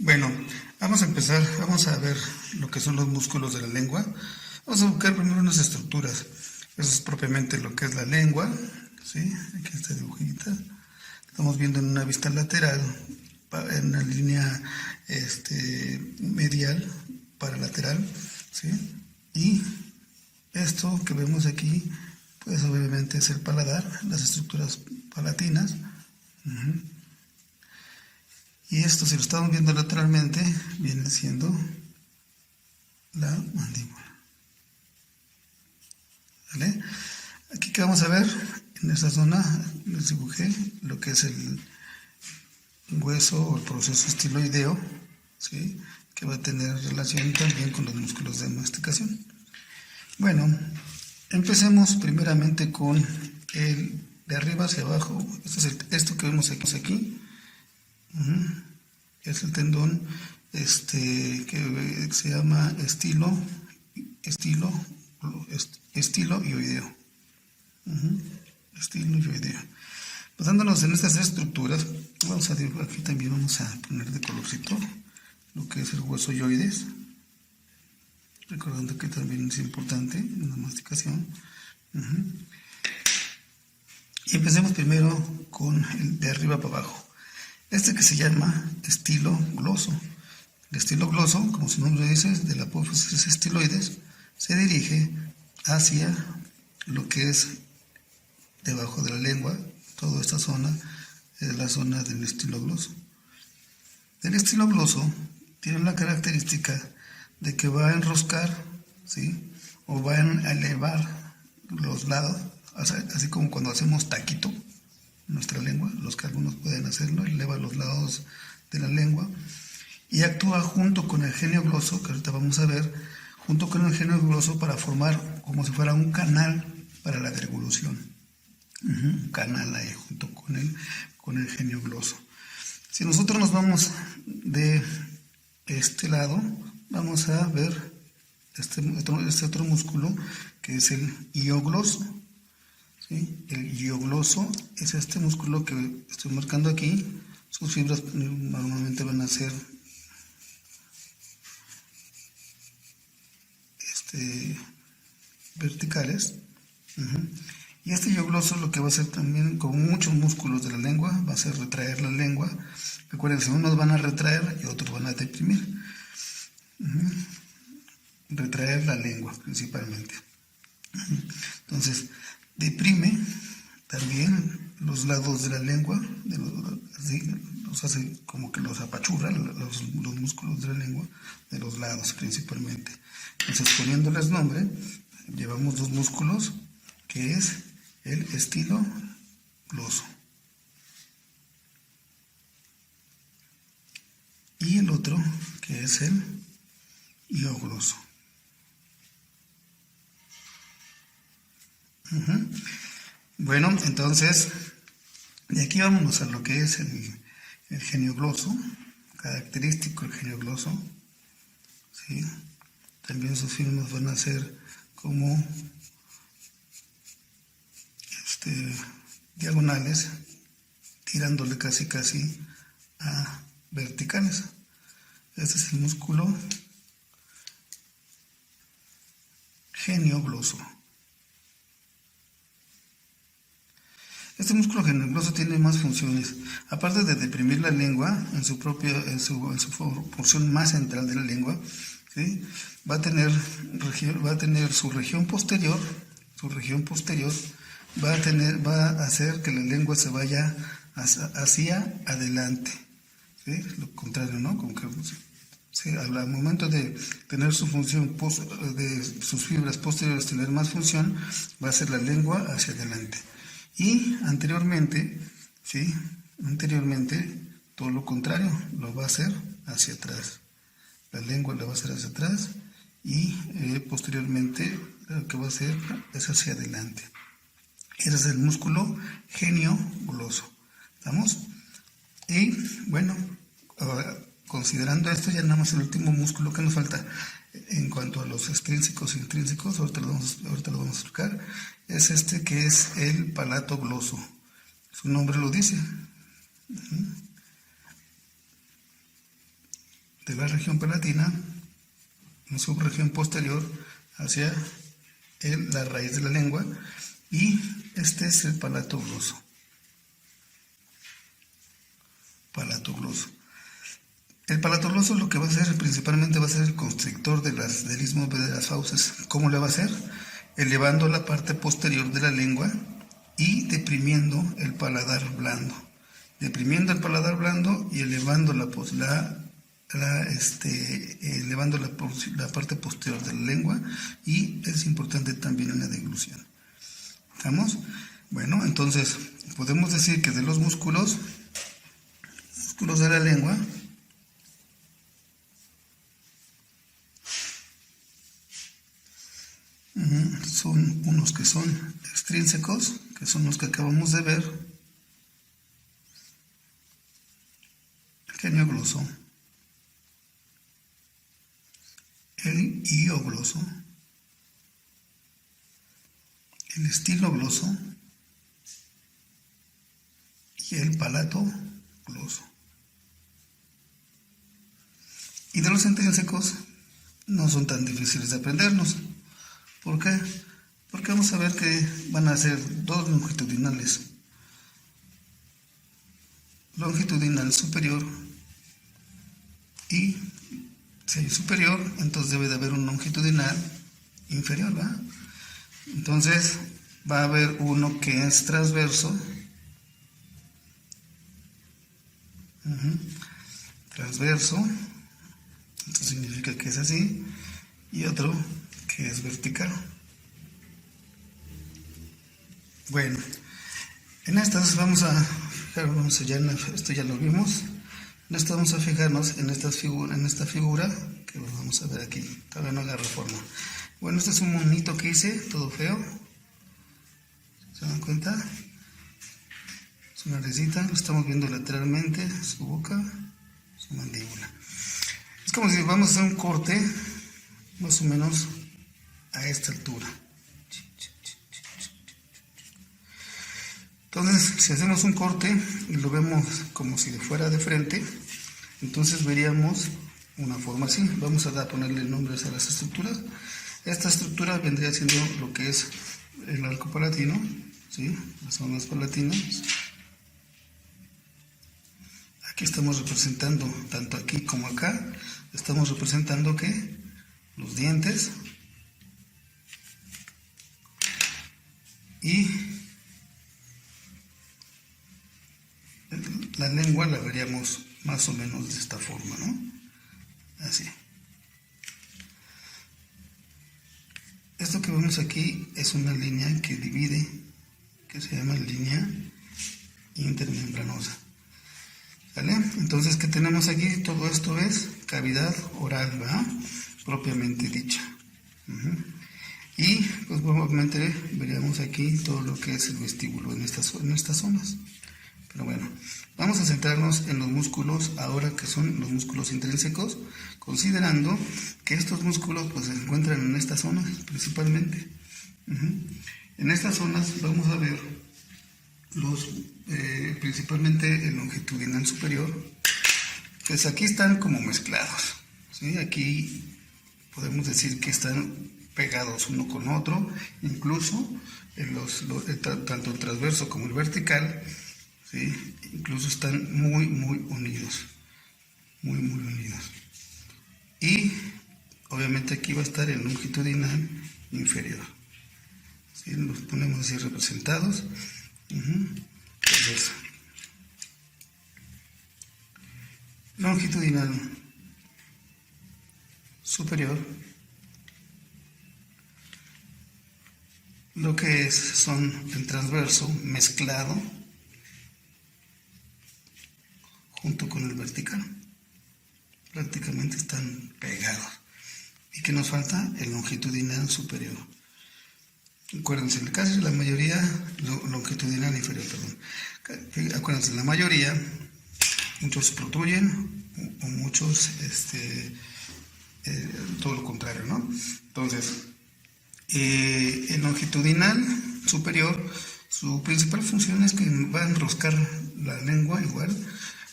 Bueno, vamos a empezar, vamos a ver lo que son los músculos de la lengua. Vamos a buscar primero unas estructuras. Eso es propiamente lo que es la lengua, ¿sí? Aquí está dibujita. Estamos viendo en una vista lateral, en una línea medial, paralateral, ¿sí? Y esto que vemos aquí, pues obviamente es el paladar, las estructuras palatinas. Y esto, si lo estamos viendo lateralmente, viene siendo la mandíbula. ¿Vale? Aquí que vamos a ver, en esta zona les dibujé lo que es el hueso o el proceso estiloideo, ¿sí? Que va a tener relación también con los músculos de masticación. Bueno, empecemos primeramente con el de arriba hacia abajo. Esto que vemos aquí. Es el tendón que se llama estiloioideo. Estiloioideo. Basándonos en estas estructuras, vamos a aquí también vamos a poner de colorcito lo que es el hueso yoides, recordando que también es importante en la masticación. Y empecemos primero con el de arriba para abajo. Este que se llama estilo gloso. El estilo gloso, como su nombre dice, de la apófisis estiloides, se dirige hacia lo que es debajo de la lengua. Toda esta zona es la zona del estilo gloso. El estilo gloso tiene la característica de que va a enroscar, ¿sí? O va a elevar los lados, así como cuando hacemos taquito, nuestra lengua, los que algunos pueden hacerlo, eleva los lados de la lengua y actúa junto con el genio gloso, que ahorita vamos a ver, junto con el genio gloso para formar como si fuera un canal para la deglutición. Un canal ahí junto con el genio gloso. Si nosotros nos vamos de este lado, vamos a ver este otro músculo que es el hiogloso. ¿Sí? El hiogloso es este músculo que estoy marcando aquí. Sus fibras normalmente van a ser verticales. Y este hiogloso lo que va a hacer también con muchos músculos de la lengua va a ser retraer la lengua. Recuerden, unos van a retraer y otros van a deprimir. Retraer la lengua principalmente. Entonces, deprime también los lados de la lengua, los hace como que los apachurra, los músculos de la lengua, de los lados principalmente. Entonces, poniéndoles nombre, llevamos dos músculos, que es el estilo gloso. Y el otro, que es el hiogloso. Bueno, entonces, de aquí vámonos a lo que es el genio gloso, característico el genio gloso, ¿sí? También sus fibras van a ser como diagonales, tirándole casi a verticales. Este es el músculo genio gloso. Este músculo genio-gloso tiene más funciones. Aparte de deprimir la lengua en su porción más central de la lengua, ¿sí? va a tener su región posterior, va a hacer que la lengua se vaya hacia adelante, ¿sí? Lo contrario, ¿no? Como que sí, al momento de tener su función de sus fibras posteriores tener más función, va a ser la lengua hacia adelante. Y anteriormente, todo lo contrario, lo va a hacer hacia atrás. La lengua la va a hacer hacia atrás y posteriormente lo que va a hacer es hacia adelante. Ese es el músculo genio-gloso. ¿Estamos? Y bueno, ahora, considerando esto, ya nada más el último músculo que nos falta en cuanto a los extrínsecos e intrínsecos, ahorita lo vamos a explicar, es este que es el palato gloso. Su nombre lo dice. de la región palatina, la subregión posterior, hacia la raíz de la lengua, y este es el palato gloso. Palato gloso. El palato gloso lo que va a hacer principalmente va a ser el constrictor del istmo de las fauces. ¿Cómo le va a hacer? Elevando la parte posterior de la lengua y deprimiendo el paladar blando. Deprimiendo el paladar blando y elevando elevando la parte posterior de la lengua, y es importante también en la deglución. ¿Estamos? Bueno, entonces podemos decir que de los músculos de la lengua, son unos que son extrínsecos, que son los que acabamos de ver: el genio gloso, el iogloso, el estilo gloso y el palato gloso. Y de los intrínsecos no son tan difíciles de aprendernos. ¿Por qué? Porque vamos a ver que van a ser dos longitudinales. Longitudinal superior, y si hay superior, entonces debe de haber un longitudinal inferior, ¿verdad? Entonces va a haber uno que es transverso, transverso, esto significa que es así, y otro que es vertical. Bueno, en estas vamos a fijarnos, esto ya lo vimos. En esto vamos a fijarnos en esta figura que vamos a ver aquí. Todavía no agarra forma. Bueno, este es un monito que hice, todo feo. ¿Se dan cuenta? Es una recita, lo estamos viendo lateralmente, su boca, su mandíbula. Es como si vamos a hacer un corte, más o menos a esta altura. Entonces, si hacemos un corte y lo vemos como si fuera de frente, entonces veríamos una forma así. Vamos a ponerle nombres a las estructuras. Esta estructura vendría siendo lo que es el arco palatino, ¿sí? Las zonas palatinas. Aquí estamos representando, tanto aquí como acá, estamos representando que los dientes y la lengua la veríamos más o menos de esta forma, ¿no? Así. Esto que vemos aquí es una línea que divide, que se llama línea intermembranosa. ¿Vale? Entonces, ¿qué tenemos aquí? Todo esto es cavidad oral, ¿verdad? Propiamente dicha. Y pues obviamente veríamos aquí todo lo que es el vestíbulo en estas zonas. Pero bueno, vamos a centrarnos en los músculos ahora, que son los músculos intrínsecos, considerando que estos músculos pues se encuentran en estas zonas principalmente. En estas zonas vamos a ver principalmente el longitudinal superior, pues aquí están como mezclados, ¿sí? Aquí podemos decir que están pegados uno con otro, incluso tanto el transverso como el vertical, ¿sí? Incluso están muy unidos, muy unidos. Y obviamente aquí va a estar el longitudinal inferior, ¿sí? Los ponemos así representados. Entonces, longitudinal superior, lo que son el transverso mezclado junto con el vertical, prácticamente están pegados. ¿Y qué nos falta? El longitudinal superior. Acuérdense, casi la mayoría, longitudinal inferior, perdón. Acuérdense, la mayoría, muchos protruyen o muchos, todo lo contrario, ¿no? Entonces, el longitudinal superior, su principal función es que va a enroscar la lengua igual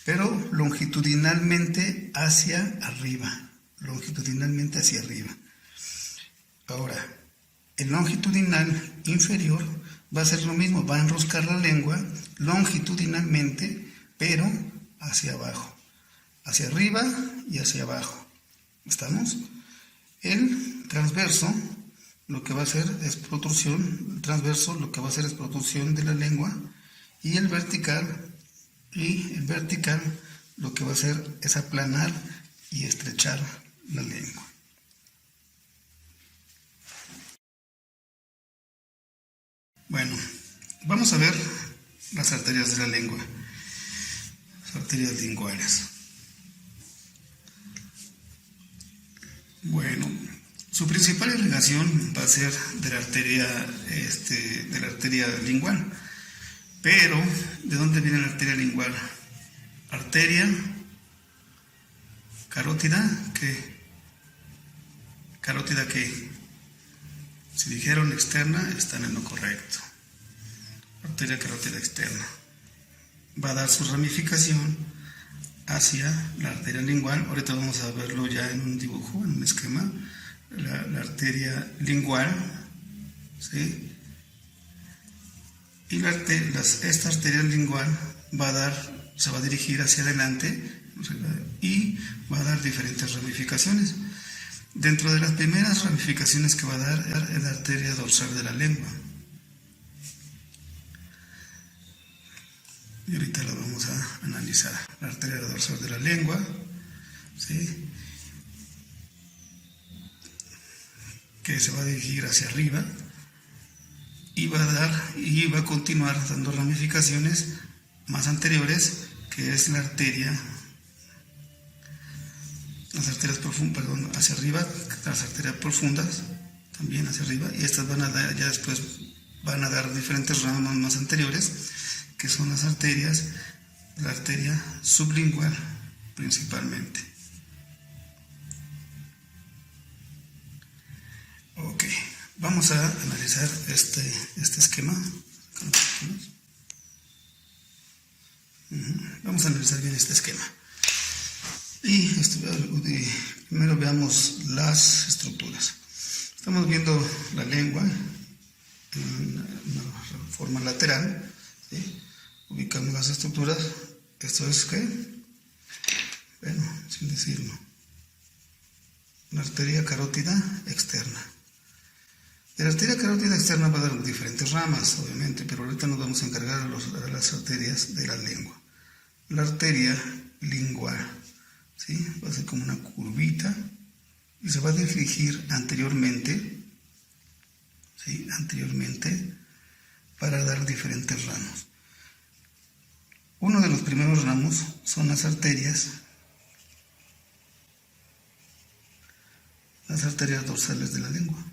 pero longitudinalmente hacia arriba, longitudinalmente hacia arriba. Ahora, el longitudinal inferior va a ser lo mismo, va a enroscar la lengua longitudinalmente, pero hacia abajo, hacia arriba y hacia abajo. ¿Estamos? El transverso lo que va a hacer es protrusión, el transverso lo que va a hacer es protrusión de la lengua, y el vertical lo que va a hacer es aplanar y estrechar la lengua. Bueno, vamos a ver las arterias de la lengua, las arterias linguales. Bueno, su principal irrigación va a ser de la arteria lingual. Pero, ¿de dónde viene la arteria lingual? Arteria carótida, ¿qué? ¿Carótida qué? Si dijeron externa, están en lo correcto. Arteria carótida externa. Va a dar su ramificación hacia la arteria lingual. Ahorita vamos a verlo ya en un dibujo, en un esquema. La arteria lingual, ¿sí? Y esta arteria lingual se va a dirigir hacia adelante y va a dar diferentes ramificaciones. Dentro de las primeras ramificaciones que va a dar es la arteria dorsal de la lengua. Y ahorita la vamos a analizar. La arteria dorsal de la lengua, ¿sí? Que se va a dirigir hacia arriba y va a continuar dando ramificaciones más anteriores, que es las arterias profundas, hacia arriba, las arterias profundas también hacia arriba, y estas después van a dar diferentes ramas más anteriores, que son las arterias, la arteria sublingual principalmente. Ok, vamos a analizar este esquema. Vamos a analizar bien este esquema. Y primero veamos las estructuras. Estamos viendo la lengua en una forma lateral, ¿sí? Ubicamos las estructuras. Esto es ¿qué? Bueno, sin decirlo. Una arteria carótida externa. De la arteria carótida externa va a dar diferentes ramas, obviamente, pero ahorita nos vamos a encargar de las arterias de la lengua. La arteria lingual, ¿sí? Va a ser como una curvita y se va a dirigir anteriormente, ¿sí? Anteriormente, para dar diferentes ramos. Uno de los primeros ramos son las arterias dorsales de la lengua.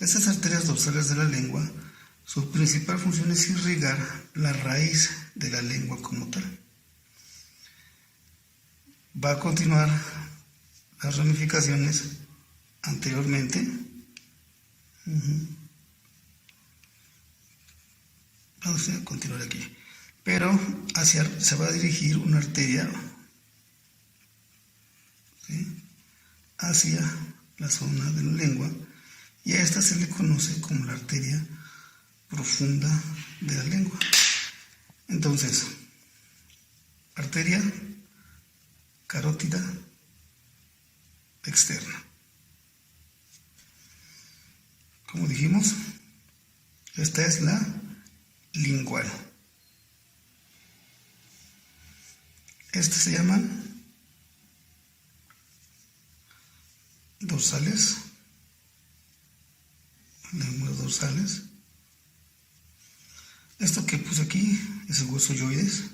Estas arterias dorsales de la lengua, su principal función es irrigar la raíz de la lengua como tal. Va a continuar las ramificaciones anteriormente. Vamos a continuar aquí. Pero se va a dirigir una arteria, ¿sí? Hacia la zona de la lengua, y a esta se le conoce como la arteria profunda de la lengua. Entonces, arteria carótida externa. Como dijimos, esta es la lingual. Estas se llaman dorsales, lenguas dorsales. Esto que puse aquí es el hueso yoides,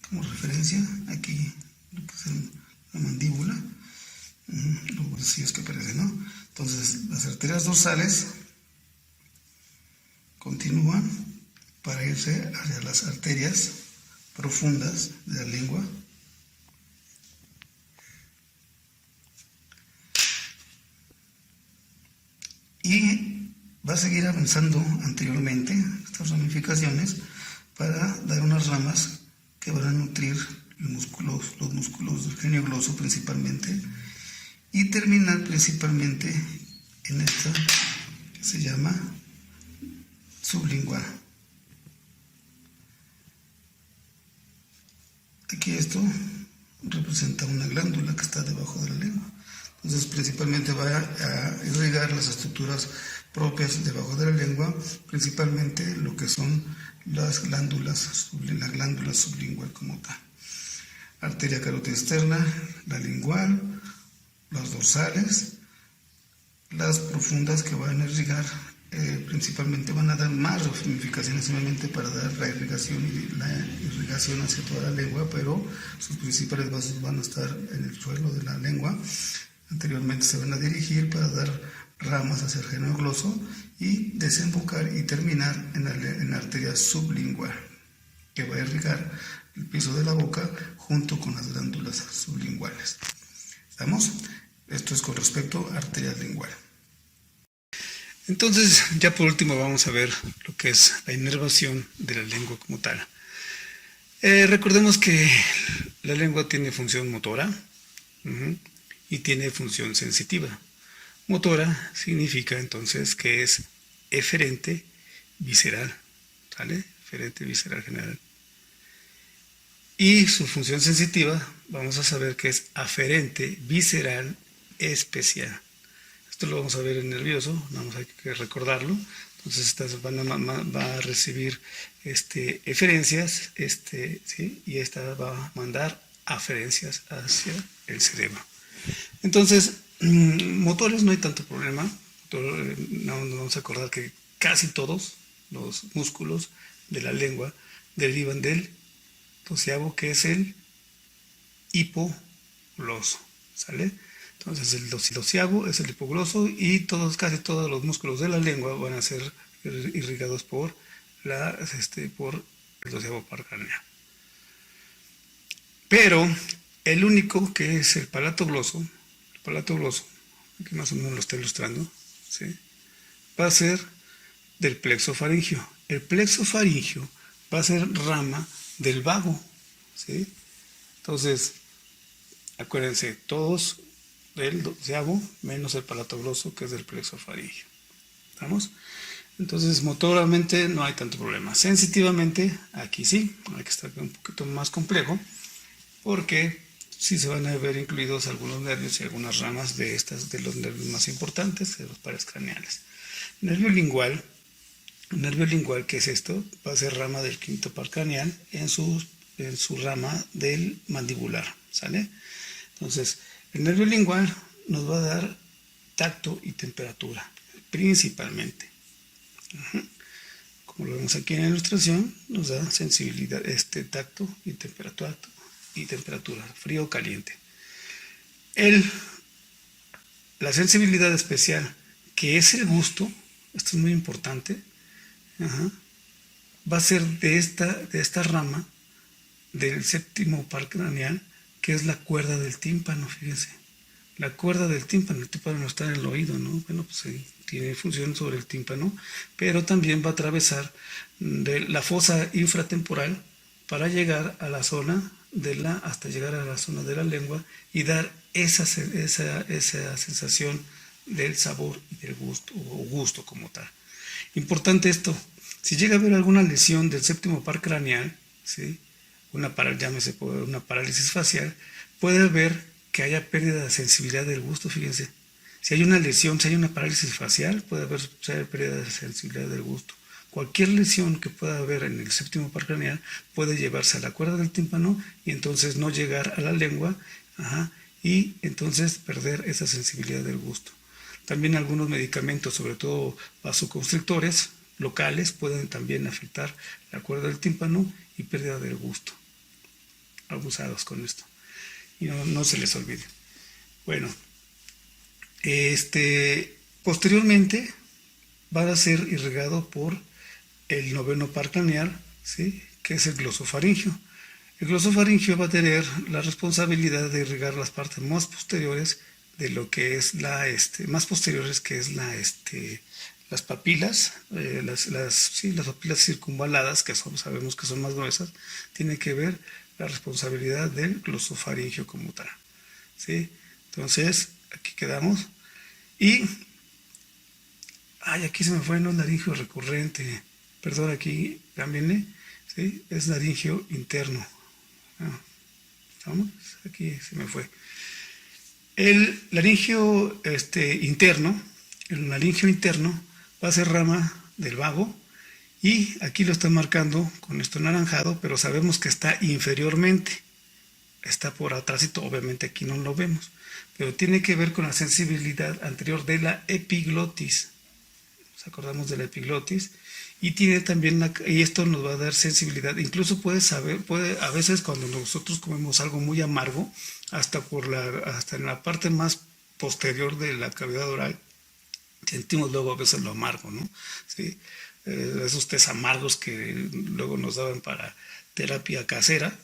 como referencia. Aquí lo puse en la mandíbula, los huesillos que aparecen, ¿no? Entonces, las arterias dorsales continúan para irse hacia las arterias profundas de la lengua. Y va a seguir avanzando anteriormente estas ramificaciones para dar unas ramas que van a nutrir los músculos del genioglosso principalmente, y terminar principalmente en esta que se llama sublingual. Aquí esto representa una glándula que está debajo de la lengua. Entonces principalmente va a irrigar las estructuras propias debajo de la lengua, principalmente lo que son las glándulas, la glándula sublingual como tal. Arteria carótida externa, la lingual, las dorsales, las profundas que van a irrigar, principalmente van a dar más ramificaciones obviamente para dar la irrigación hacia toda la lengua, pero sus principales vasos van a estar en el suelo de la lengua. Anteriormente se van a dirigir para dar ramas hacia el genioglosso y desembocar y terminar en la arteria sublingual, que va a irrigar el piso de la boca junto con las glándulas sublinguales. ¿Estamos? Esto es con respecto a arteria lingual. Entonces, ya por último vamos a ver lo que es la inervación de la lengua como tal. Recordemos que la lengua tiene función motora y tiene función sensitiva. Motora significa entonces que es eferente visceral, ¿sale? Eferente visceral general. Y su función sensitiva, vamos a saber que es aferente visceral especial. Esto lo vamos a ver en nervioso, vamos a que recordarlo. Entonces estas va a recibir eferencias, ¿sí? Y esta va a mandar aferencias hacia el cerebro. Entonces, motores no hay tanto problema. Nos vamos a acordar que casi todos los músculos de la lengua derivan del doceavo, que es el hipogloso, ¿sale? Entonces el doceavo es el hipogloso y casi todos los músculos de la lengua van a ser irrigados por el doceavo par craneal. Pero el único que es el palato gloso, aquí más o menos lo está ilustrando, ¿sí? Va a ser del plexo faríngeo. El plexo faríngeo va a ser rama del vago, ¿sí? Entonces, acuérdense, todos del doceavo menos el palato gloso, que es del plexo faríngeo. ¿Estamos? Entonces, motoramente no hay tanto problema. Sensitivamente, aquí sí, hay que estar un poquito más complejo, porque sí se van a ver incluidos algunos nervios y algunas ramas de los nervios más importantes, de los pares craneales. Nervio lingual, ¿qué es esto? Va a ser rama del quinto par craneal en su rama del mandibular, ¿sale? Entonces, el nervio lingual nos va a dar tacto y temperatura, principalmente. Como lo vemos aquí en la ilustración, nos da sensibilidad, tacto y temperatura, frío o caliente. La sensibilidad especial, que es el gusto, esto es muy importante, va a ser de esta rama del séptimo par craneal, que es la cuerda del tímpano, fíjense. La cuerda del tímpano, el tímpano no está en el oído, ¿no? Bueno, pues sí, tiene función sobre el tímpano, pero también va a atravesar la fosa infratemporal para llegar a la zona hasta llegar a la zona de la lengua y dar esa sensación del sabor y del gusto, o gusto como tal. Importante esto, si llega a haber alguna lesión del séptimo par craneal, ¿sí? Llámese por una parálisis facial, puede haber que haya pérdida de sensibilidad del gusto, fíjense. Si hay una lesión, si hay una parálisis facial, puede haber pérdida de sensibilidad del gusto. Cualquier lesión que pueda haber en el séptimo par craneal puede llevarse a la cuerda del tímpano y entonces no llegar a la lengua, y entonces perder esa sensibilidad del gusto. También algunos medicamentos, sobre todo vasoconstrictores locales, pueden también afectar la cuerda del tímpano y pérdida del gusto. Abusados con esto. Y no se les olvide. Bueno, posteriormente va a ser irrigado por el noveno par craneal, ¿sí? Que es el glosofaringio. El glosofaringio va a tener la responsabilidad de irrigar las partes más posteriores de lo que es más posteriores, que es las papilas, las papilas circunvaladas, que sabemos que son más gruesas, tiene que ver la responsabilidad del glosofaringio como tal, ¿sí? Entonces, aquí quedamos. Y, aquí se me fue, no es laringio recurrente, perdón, aquí cámbienle, ¿sí? Es laringio interno. ¿Estamos? Aquí se me fue. El laringio interno, el laringio interno va a ser rama del vago y aquí lo está marcando con esto anaranjado, pero sabemos que está inferiormente, está por atrásito, obviamente aquí no lo vemos, pero tiene que ver con la sensibilidad anterior de la epiglotis. Nos acordamos de la epiglotis y tiene también y esto nos va a dar sensibilidad. Incluso a veces cuando nosotros comemos algo muy amargo, hasta en la parte más posterior de la cavidad oral, sentimos luego a veces lo amargo, ¿no? ¿Sí? Esos tés amargos que luego nos daban para terapia casera,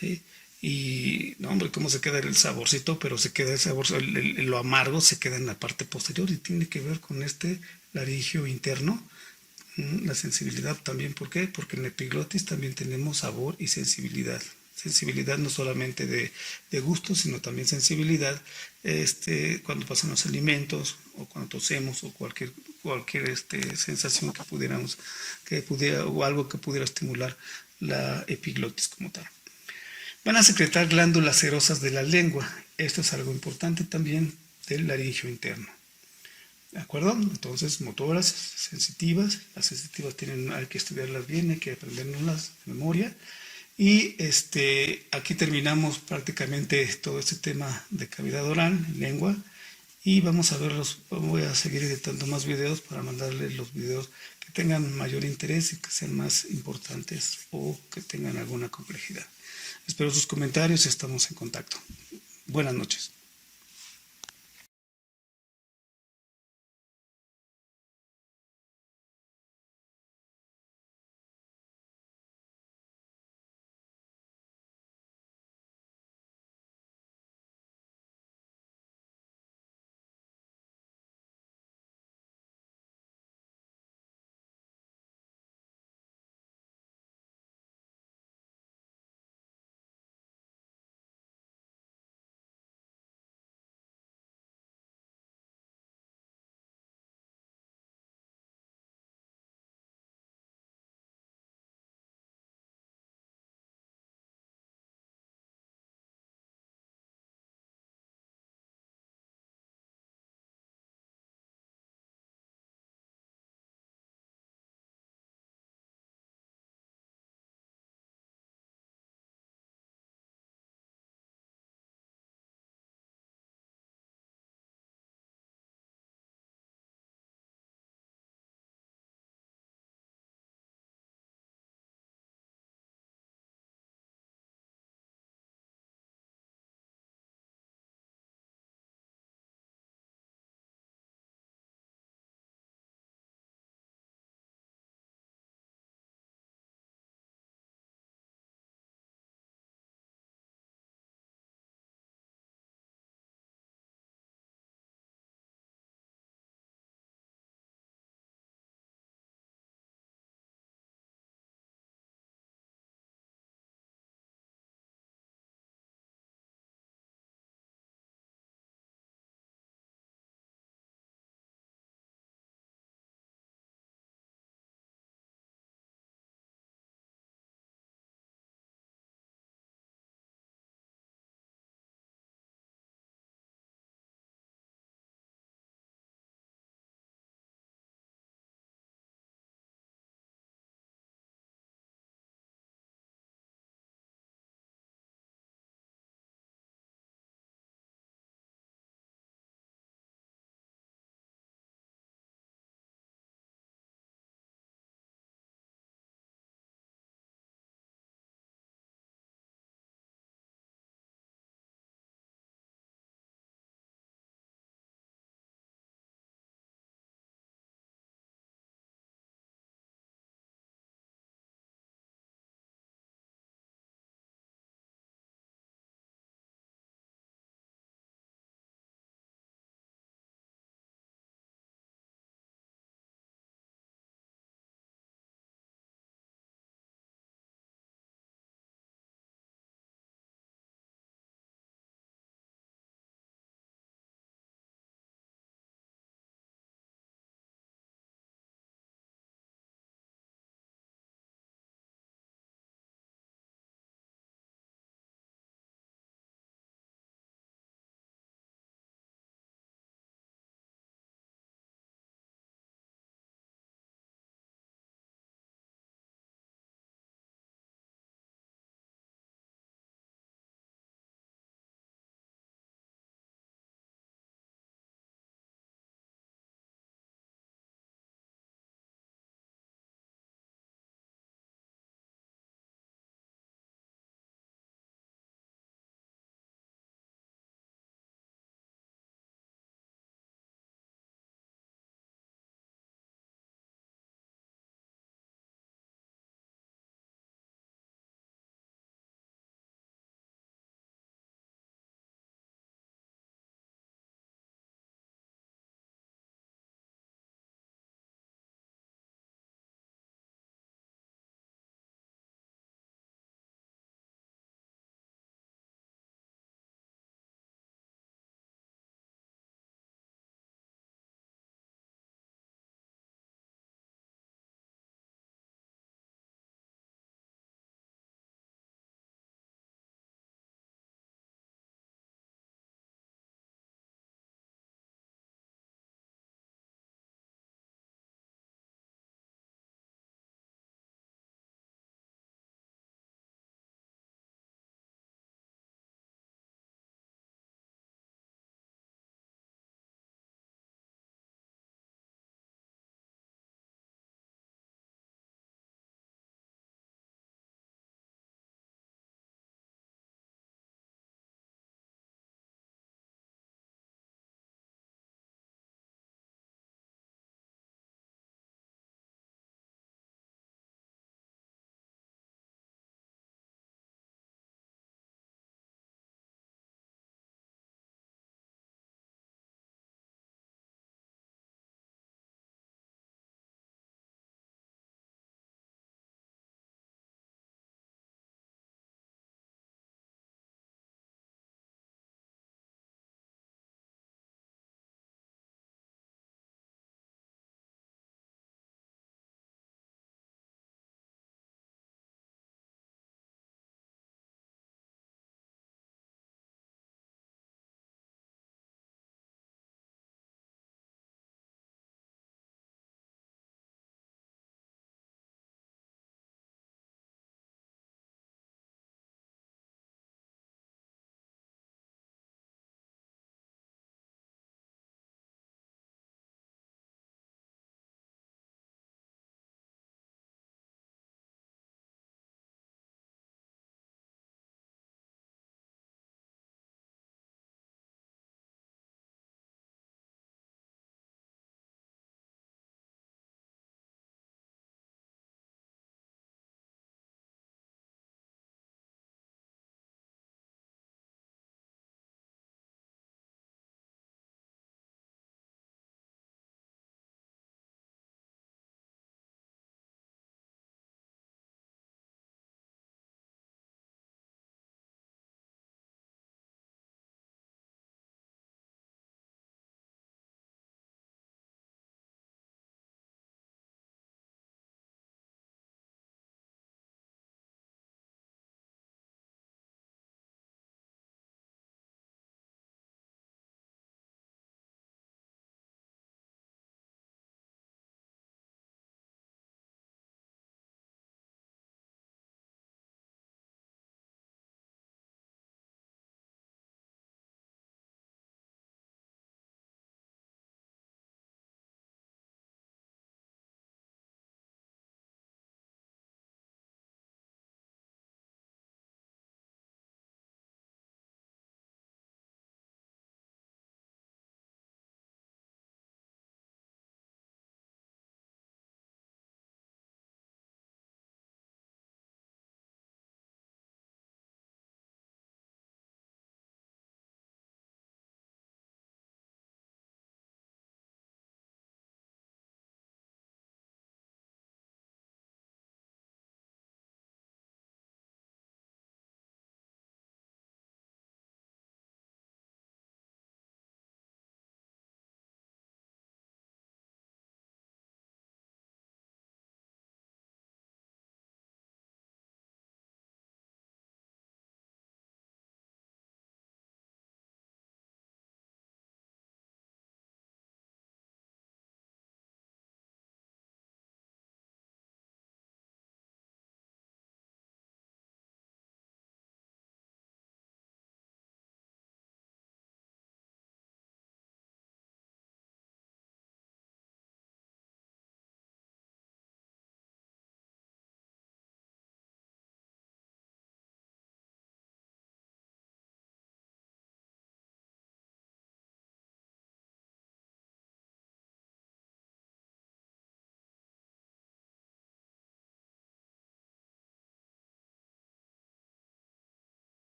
¿sí? Y no, hombre, cómo se queda el saborcito, pero se queda el sabor, lo amargo se queda en la parte posterior y tiene que ver con este laringio interno. La sensibilidad también, ¿por qué? Porque en la epiglotis también tenemos sabor y sensibilidad. Sensibilidad no solamente de gusto, sino también sensibilidad cuando pasan los alimentos o cuando tosemos o cualquier sensación o algo que pudiera estimular la epiglotis como tal. Van a secretar glándulas serosas de la lengua. Esto es algo importante también del laringio interno. ¿De acuerdo? Entonces, motoras, sensitivas. Las sensitivas hay que estudiarlas bien, hay que aprendernoslas de memoria. Y aquí terminamos prácticamente todo este tema de cavidad oral, lengua. Y voy a seguir editando más videos para mandarles los videos que tengan mayor interés y que sean más importantes o que tengan alguna complejidad. Espero sus comentarios y estamos en contacto. Buenas noches.